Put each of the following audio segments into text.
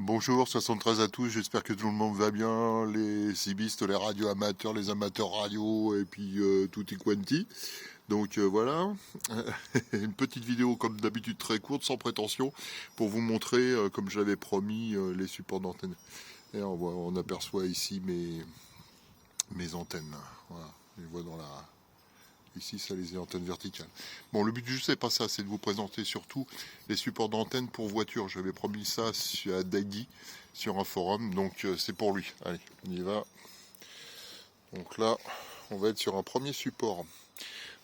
Bonjour 73 à tous, j'espère que tout le monde va bien, les cibistes, les radio amateurs, les amateurs radio et puis tutti quanti. Donc voilà, une petite vidéo comme d'habitude très courte, sans prétention, pour vous montrer, comme je l'avais promis, les supports d'antenne. Et on aperçoit ici mes antennes. Voilà, on les voit dans la... Ici, ça les antennes verticales. Bon, le but du jeu, c'est pas ça, c'est de vous présenter surtout les supports d'antenne pour voiture. J'avais promis ça à Dagui sur un forum, donc c'est pour lui. Allez, on y va. Donc là, on va être sur un premier support.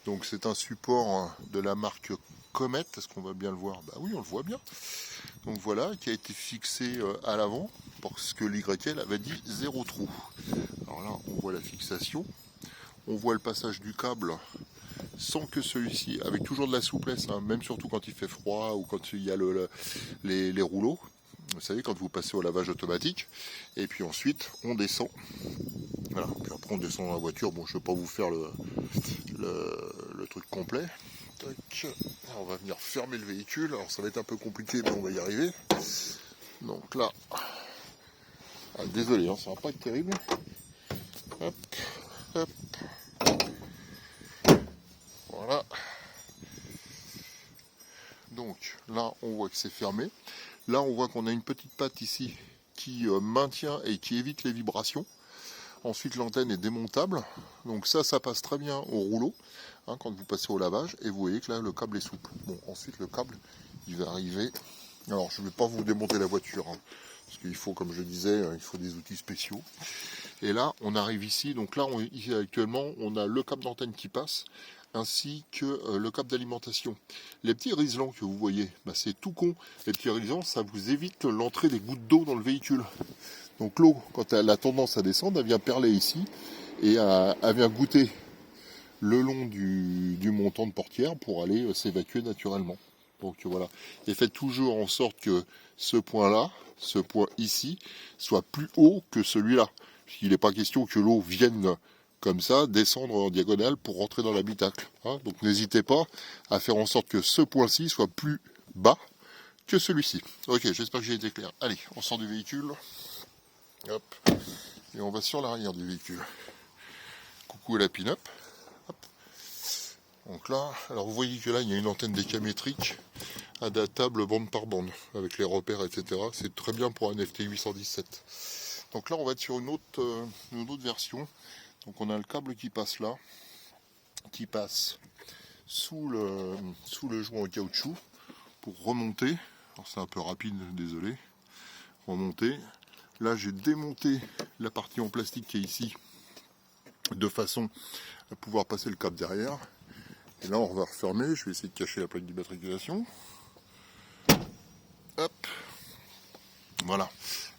Donc c'est un support de la marque Comet. Est-ce qu'on va bien le voir? Bah oui, on le voit bien. Donc voilà, qui a été fixé à l'avant, parce que l'YL avait dit 0 trou. Alors là, on voit la fixation. On voit le passage du câble sans que celui-ci, avec toujours de la souplesse, hein, même surtout quand il fait froid ou quand il y a les rouleaux, vous savez, quand vous passez au lavage automatique, et puis ensuite on descend. Voilà, puis après on descend dans la voiture. Bon, je ne vais pas vous faire le truc complet. Tac. Alors, on va venir fermer le véhicule, alors ça va être un peu compliqué, mais on va y arriver. Donc là, désolé, hein, ça va pas être terrible. Hop, hop. Voilà. Donc là, on voit que c'est fermé. Là, on voit qu'on a une petite patte ici qui maintient et qui évite les vibrations. Ensuite, l'antenne est démontable. Donc ça passe très bien au rouleau, hein, quand vous passez au lavage. Et vous voyez que là, le câble est souple. Bon, ensuite, le câble, il va arriver. Alors, je ne vais pas vous démonter la voiture, hein, parce qu'il faut, comme je disais, il faut des outils spéciaux. Et là, on arrive ici. Donc là, ici, actuellement, on a le câble d'antenne qui passe, ainsi que le câble d'alimentation. Les petits riselants que vous voyez, bah, c'est tout con. Les petits riselants, ça vous évite l'entrée des gouttes d'eau dans le véhicule. Donc l'eau, quand elle a tendance à descendre, elle vient perler ici et elle vient goûter le long du montant de portière pour aller s'évacuer naturellement. Donc voilà. Et faites toujours en sorte que ce point-là, ce point ici, soit plus haut que celui-là. Il n'est pas question que l'eau vienne comme ça, descendre en diagonale pour rentrer dans l'habitacle. Hein. Donc n'hésitez pas à faire en sorte que ce point-ci soit plus bas que celui-ci. Ok, j'espère que j'ai été clair. Allez, on sort du véhicule. Hop. Et on va sur l'arrière du véhicule. Coucou à la pin-up. Donc là, alors vous voyez que là, il y a une antenne décamétrique adaptable bande par bande, avec les repères, etc. C'est très bien pour un FT817. Donc là, on va être sur une autre version. Donc on a le câble qui passe là, qui passe sous le joint en caoutchouc pour remonter. Alors c'est un peu rapide, désolé. Remonter. Là, j'ai démonté la partie en plastique qui est ici, de façon à pouvoir passer le câble derrière. Et là, on va refermer. Je vais essayer de cacher la plaque d'immatriculation. Hop. Voilà.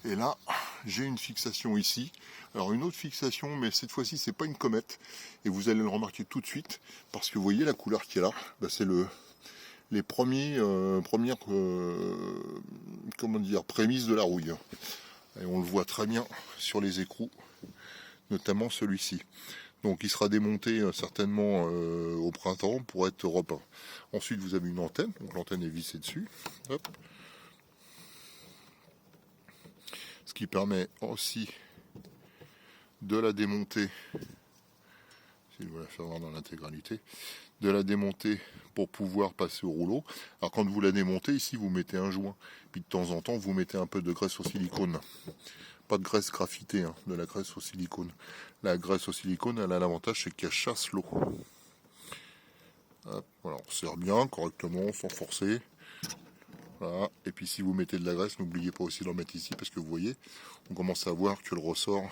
Et là, j'ai une fixation ici. Alors, une autre fixation, mais cette fois-ci, c'est pas une comète. Et vous allez le remarquer tout de suite, parce que vous voyez la couleur qui est là. Bah, c'est les premières comment dire, prémices de la rouille. Et on le voit très bien sur les écrous, notamment celui-ci. Donc il sera démonté certainement au printemps pour être repeint. Ensuite vous avez une antenne, donc l'antenne est vissée dessus. Hop. Ce qui permet aussi de la démonter, si je veux la faire voir dans l'intégralité, de la démonter pour pouvoir passer au rouleau. Alors quand vous la démontez, ici vous mettez un joint, puis de temps en temps vous mettez un peu de graisse au silicone. Pas de graisse graphitée, hein, de la graisse au silicone. La graisse au silicone, elle a l'avantage, c'est qu'elle chasse l'eau. Voilà, on serre bien, correctement, sans forcer. Voilà. Et puis si vous mettez de la graisse, n'oubliez pas aussi d'en mettre ici, parce que vous voyez, on commence à voir que le ressort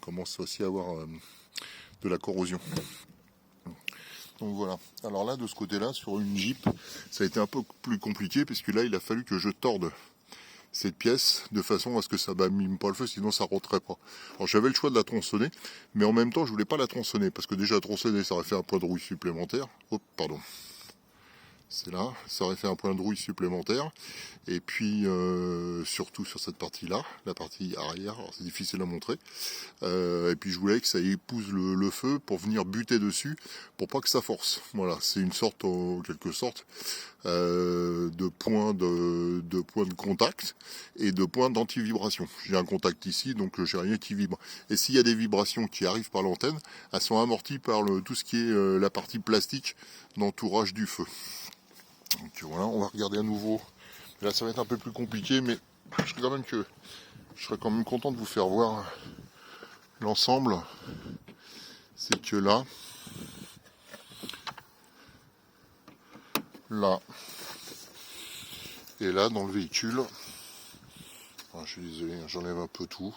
commence aussi à avoir de la corrosion. Donc voilà. Alors là, de ce côté-là, sur une Jeep, ça a été un peu plus compliqué, parce que là, il a fallu que je torde cette pièce de façon à ce que ça n'abîme pas le feu, sinon ça rentrerait pas. Alors j'avais le choix de la tronçonner, mais en même temps je voulais pas la tronçonner, parce que déjà tronçonner ça aurait fait un point de rouille supplémentaire. Oh pardon. C'est là, ça aurait fait un point de rouille supplémentaire. Et puis surtout sur cette partie-là, la partie arrière, alors c'est difficile à montrer. Et puis je voulais que ça épouse le feu pour venir buter dessus, pour pas que ça force. Voilà, c'est une sorte, en quelque sorte, de points de contact et de points d'anti-vibration. J'ai un contact ici, donc j'ai rien qui vibre. Et s'il y a des vibrations qui arrivent par l'antenne, elles sont amorties par tout ce qui est la partie plastique d'entourage du feu. Donc voilà, on va regarder à nouveau. Là, ça va être un peu plus compliqué, mais je serais quand même content de vous faire voir l'ensemble. C'est que là, et là dans le véhicule, je suis désolé, j'enlève un peu tout.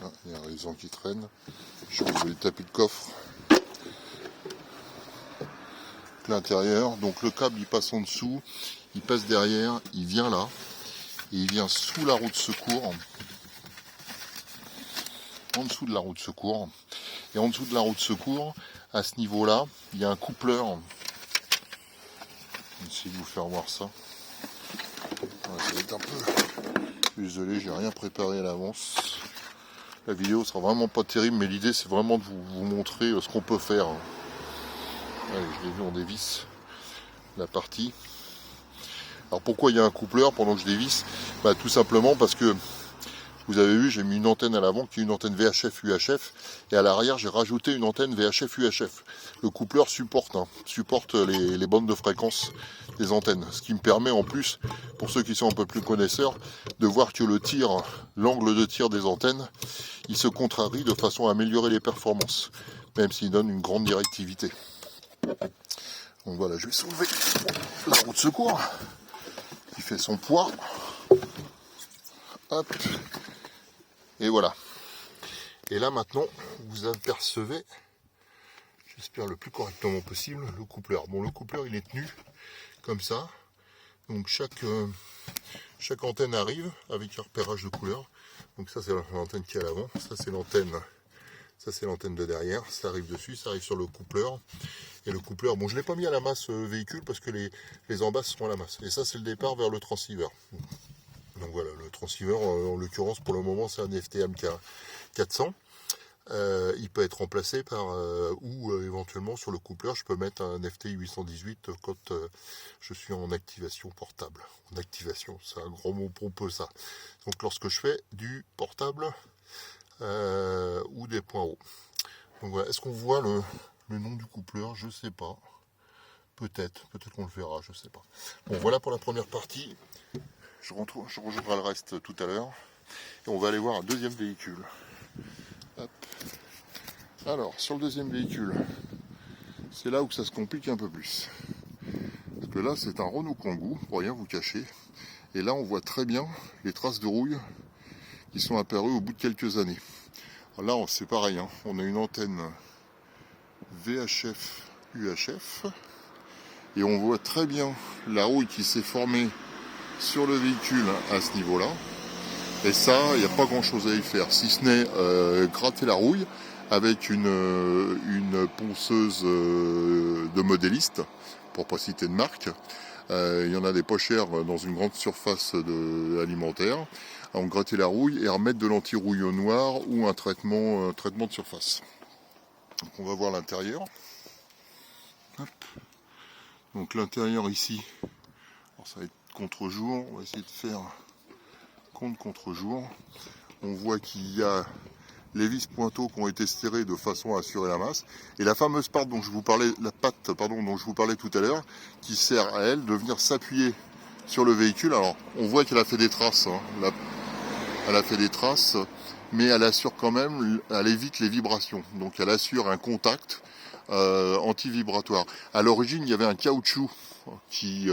Là, il y a un réseau qui traîne. Je vais les tapis de coffre. L'intérieur, donc le câble il passe en dessous, il passe derrière, il vient là, et il vient sous la roue de secours, en dessous de la roue de secours, et en dessous de la roue de secours, à ce niveau-là, il y a un coupleur. Je vais essayer de vous faire voir ça. Ouais, ça va être un peu... Désolé, j'ai rien préparé à l'avance. La vidéo sera vraiment pas terrible, mais l'idée c'est vraiment de vous montrer ce qu'on peut faire. Allez, je l'ai vu, on dévisse la partie. Alors pourquoi il y a un coupleur pendant que je dévisse? Tout simplement parce que vous avez vu, j'ai mis une antenne à l'avant qui est une antenne VHF UHF et à l'arrière j'ai rajouté une antenne VHF UHF. Le coupleur supporte les bandes de fréquence des antennes, ce qui me permet en plus, pour ceux qui sont un peu plus connaisseurs, de voir que l'angle de tir des antennes, il se contrarie de façon à améliorer les performances, même s'il donne une grande directivité. Donc voilà, je vais soulever la roue de secours qui fait son poids. Hop. Et voilà. Et là maintenant, vous apercevez, j'espère le plus correctement possible, le coupleur. Bon, le coupleur il est tenu comme ça. Donc chaque antenne arrive avec un repérage de couleur. Donc ça c'est l'antenne qui est à l'avant, ça c'est l'antenne de derrière, ça arrive dessus, ça arrive sur le coupleur. Et le coupleur, bon je ne l'ai pas mis à la masse véhicule parce que les embasses seront à la masse. Et ça c'est le départ vers le transceiver. Donc voilà, le transceiver en l'occurrence pour le moment c'est un FTM 400. Il peut être remplacé par, ou éventuellement sur le coupleur, je peux mettre un FTI 818 quand je suis en activation portable. En activation, c'est un gros mot pompeux ça. Donc lorsque je fais du portable ou des points hauts. Donc voilà, est-ce qu'on voit le nom du coupleur? Je sais pas. Peut-être qu'on le verra, je sais pas. Bon, voilà pour la première partie. Je rejoindrai le reste tout à l'heure. Et on va aller voir un deuxième véhicule. Hop. Alors, sur le deuxième véhicule, c'est là où ça se complique un peu plus. Parce que là, c'est un Renault Kangoo, pour rien vous cacher. Et là, on voit très bien les traces de rouille qui sont apparues au bout de quelques années. Alors là, c'est pareil, hein. On a une antenne VHF UHF. Et on voit très bien la rouille qui s'est formée sur le véhicule à ce niveau-là. Et ça, il n'y a pas grand-chose à y faire, si ce n'est gratter la rouille avec une ponceuse de modéliste, pour pas citer de marque. Il y en a des pas chers dans une grande surface alimentaire. On gratter la rouille et remettre de l'anti-rouille au noir ou un traitement de surface. Donc on va voir l'intérieur. Donc l'intérieur ici, alors ça va être contre-jour, on va essayer de faire contre-jour. On voit qu'il y a les vis pointeaux qui ont été serrés de façon à assurer la masse. Et la fameuse patte dont je vous parlais, tout à l'heure, qui sert à elle de venir s'appuyer sur le véhicule. Alors on voit qu'elle a fait des traces, hein. Elle a fait des traces, mais elle assure quand même, elle évite les vibrations. Donc elle assure un contact anti-vibratoire. À l'origine, il y avait un caoutchouc qui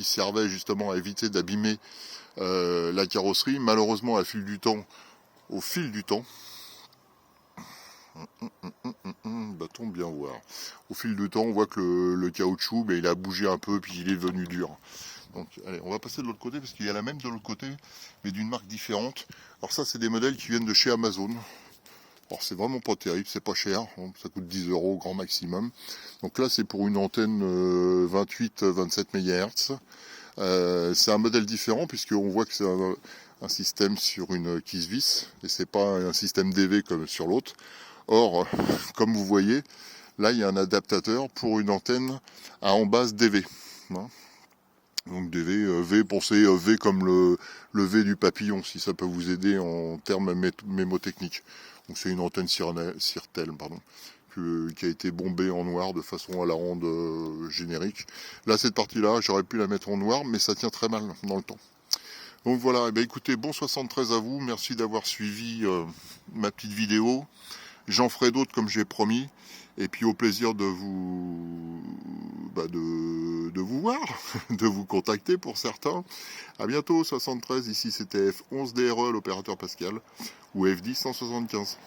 servait justement à éviter d'abîmer la carrosserie. Malheureusement, au fil du temps, va-t-on bien voir. Au fil du temps, on voit que le caoutchouc, il a bougé un peu, puis il est devenu dur. Donc, allez, on va passer de l'autre côté, parce qu'il y a la même de l'autre côté, mais d'une marque différente. Alors ça, c'est des modèles qui viennent de chez Amazon. Alors c'est vraiment pas terrible, c'est pas cher, ça coûte 10 € au grand maximum. Donc là, c'est pour une antenne 28-27 MHz. C'est un modèle différent, puisqu'on voit que c'est un système sur une qui se visse, et c'est pas un système DV comme sur l'autre. Or, comme vous voyez, là il y a un adaptateur pour une antenne à en base DV. Donc des V, V pensez V comme le V du papillon, si ça peut vous aider en termes mémotechniques. Donc c'est une antenne Sirtel, pardon, qui a été bombée en noir de façon à la rendre générique. Là, cette partie-là, j'aurais pu la mettre en noir, mais ça tient très mal dans le temps. Donc voilà, et bien écoutez, bon 73 à vous, merci d'avoir suivi ma petite vidéo. J'en ferai d'autres comme j'ai promis. Et puis au plaisir de vous, de vous voir, de vous contacter pour certains. À bientôt 73, ici c'était F11DRE, l'opérateur Pascal, ou F10 175.